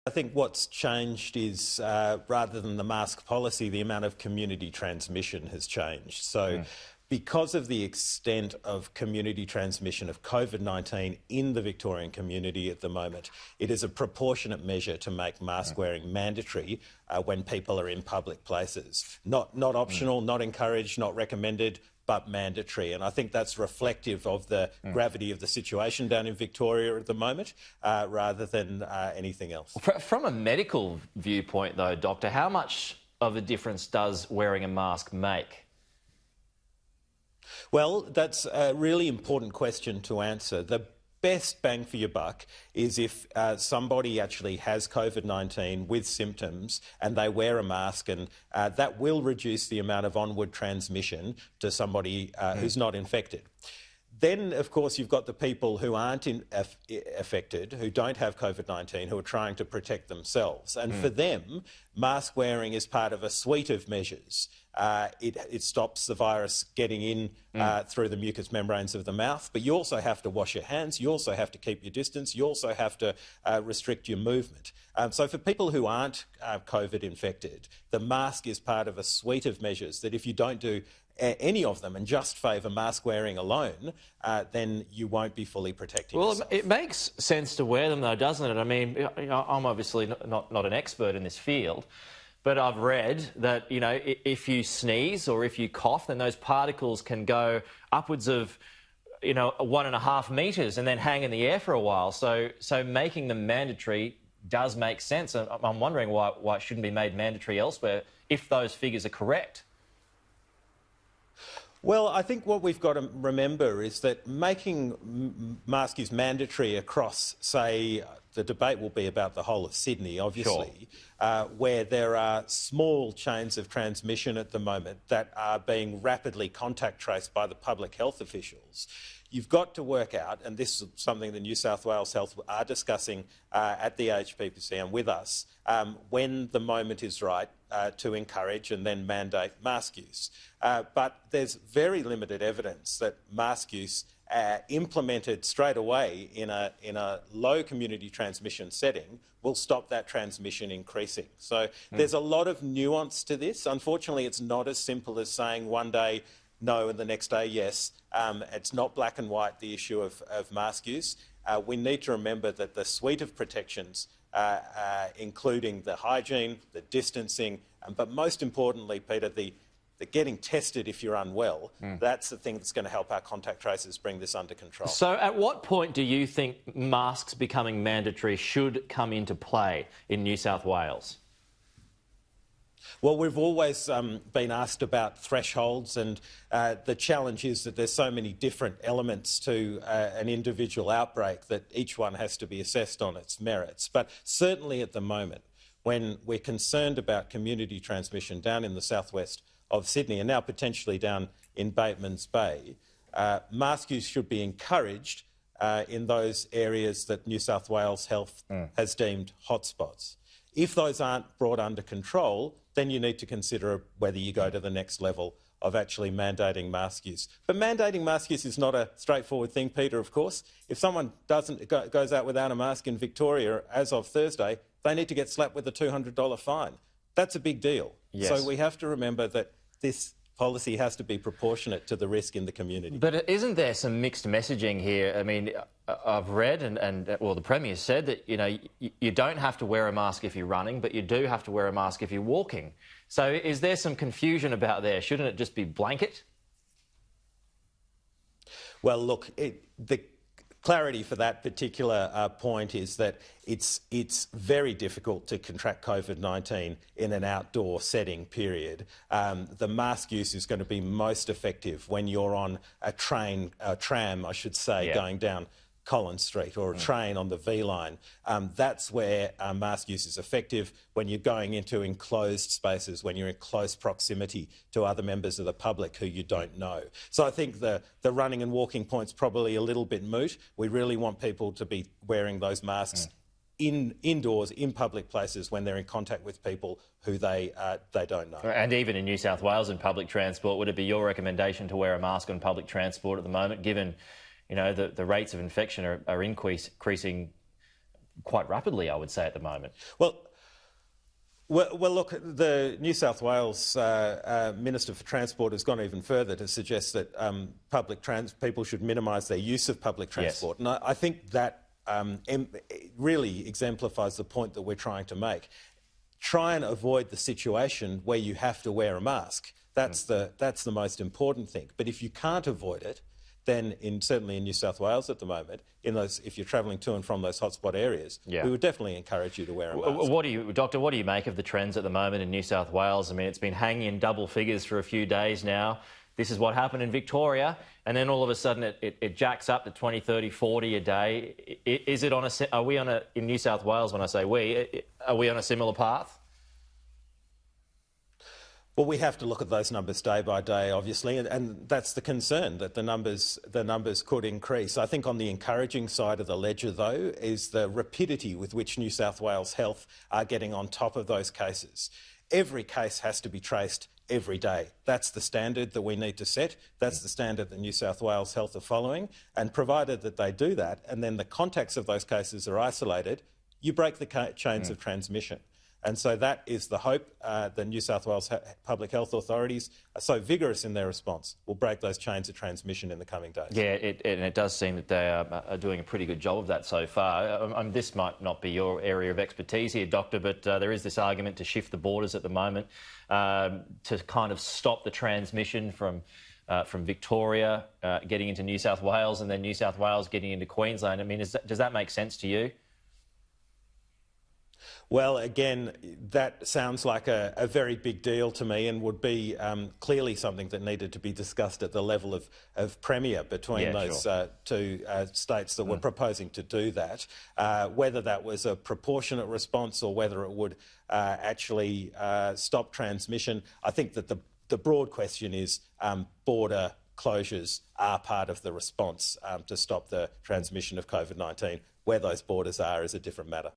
I think what's changed is, rather than the mask policy, the amount of community transmission has changed. So because of the extent of community transmission of COVID-19 in the Victorian community at the moment, it is a proportionate measure to make mask wearing mandatory when people are in public places. Not optional, not encouraged, not recommended, but mandatory. And I think that's reflective of the gravity of the situation down in Victoria at the moment, rather than anything else. From a medical viewpoint, though, Doctor, how much of a difference does wearing a mask make? Well, that's a really important question to answer. The best bang for your buck is if somebody actually has COVID-19 with symptoms and they wear a mask, and that will reduce the amount of onward transmission to somebody who's not infected. Then, of course, you've got the people who aren't affected, who don't have COVID-19, who are trying to protect themselves. And for them, mask wearing is part of a suite of measures. It stops the virus getting in through the mucous membranes of the mouth, but you also have to wash your hands, you also have to keep your distance, you also have to restrict your movement. So for people who aren't COVID infected, the mask is part of a suite of measures that if you don't do any of them and just favour mask wearing alone, then you won't be fully protecting yourself. It makes sense to wear them, though, doesn't it? I mean, I'm obviously not an expert in this field, but I've read that, if you sneeze or if you cough, then those particles can go upwards of, 1.5 metres and then hang in the air for a while. So making them mandatory does make sense. And I'm wondering why it shouldn't be made mandatory elsewhere if those figures are correct. Well, I think what we've got to remember is that making mask use mandatory across, say, the debate will be about the whole of Sydney, obviously, where there are small chains of transmission at the moment that are being rapidly contact traced by the public health officials. You've got to work out, and this is something the New South Wales Health are discussing at the HPPC and with us, when the moment is right to encourage and then mandate mask use. But there's very limited evidence that mask use implemented straight away in a low community transmission setting will stop that transmission increasing. So there's a lot of nuance to this. Unfortunately, it's not as simple as saying one day no and the next day yes. It's not black and white, the issue of mask use. We need to remember that the suite of protections, including the hygiene, the distancing, but most importantly, Peter, the getting tested if you're unwell, that's the thing that's going to help our contact tracers bring this under control. So at what point do you think masks becoming mandatory should come into play in New South Wales? Well, we've always been asked about thresholds, and the challenge is that there's so many different elements to an individual outbreak that each one has to be assessed on its merits. But certainly at the moment, when we're concerned about community transmission down in the southwest of Sydney and now potentially down in Batemans Bay, mask use should be encouraged in those areas that New South Wales Health has deemed hotspots. If those aren't brought under control, then you need to consider whether you go to the next level of actually mandating mask use. But mandating mask use is not a straightforward thing, Peter, of course. If someone goes out without a mask in Victoria as of Thursday, they need to get slapped with a $200 fine. That's a big deal. Yes. So we have to remember that this policy has to be proportionate to the risk in the community. But isn't there some mixed messaging here? I mean, I've read and the Premier said that, you don't have to wear a mask if you're running, but you do have to wear a mask if you're walking. So is there some confusion about there? Shouldn't it just be blanket? Well, look, the clarity for that particular point is that it's very difficult to contract COVID-19 in an outdoor setting, period. The mask use is going to be most effective when you're on a tram, I should say, going down Collins Street, or a train on the V line. That's where mask use is effective. When you're going into enclosed spaces, when you're in close proximity to other members of the public who you don't know. So I think the running and walking point's probably a little bit moot. We really want people to be wearing those masks indoors, in public places, when they're in contact with people who they don't know. And even in New South Wales in public transport, would it be your recommendation to wear a mask on public transport at the moment, given the rates of infection are increasing quite rapidly, I would say, at the moment. Well, look, the New South Wales Minister for Transport has gone even further to suggest that people should minimise their use of public transport. Yes. And I think that really exemplifies the point that we're trying to make. Try and avoid the situation where you have to wear a mask. That's the most important thing. But if you can't avoid it, then certainly in New South Wales at the moment, if you're travelling to and from those hotspot areas, we would definitely encourage you to wear a mask. Doctor, what do you make of the trends at the moment in New South Wales? I mean, it's been hanging in double figures for a few days now. This is what happened in Victoria, and then all of a sudden it jacks up to 20, 30, 40 a day. Are we in New South Wales, when I say we, are we on a similar path? Well, we have to look at those numbers day by day, obviously, and that's the concern, that the numbers could increase. I think on the encouraging side of the ledger, though, is the rapidity with which New South Wales Health are getting on top of those cases. Every case has to be traced every day. That's the standard that we need to set. That's the standard that New South Wales Health are following. And provided that they do that, and then the contacts of those cases are isolated, you break the chains of transmission. And so that is the hope. The New South Wales public health authorities are so vigorous in their response, will break those chains of transmission in the coming days. Yeah, and it does seem that they are doing a pretty good job of that so far. This might not be your area of expertise here, Doctor, but there is this argument to shift the borders at the moment to kind of stop the transmission from Victoria getting into New South Wales and then New South Wales getting into Queensland. I mean, does that make sense to you? Well, again, that sounds like a very big deal to me, and would be clearly something that needed to be discussed at the level of Premier between those two states that were proposing to do that. Whether that was a proportionate response or whether it would actually stop transmission, I think that the broad question is border closures are part of the response to stop the transmission of COVID-19. Where those borders are is a different matter.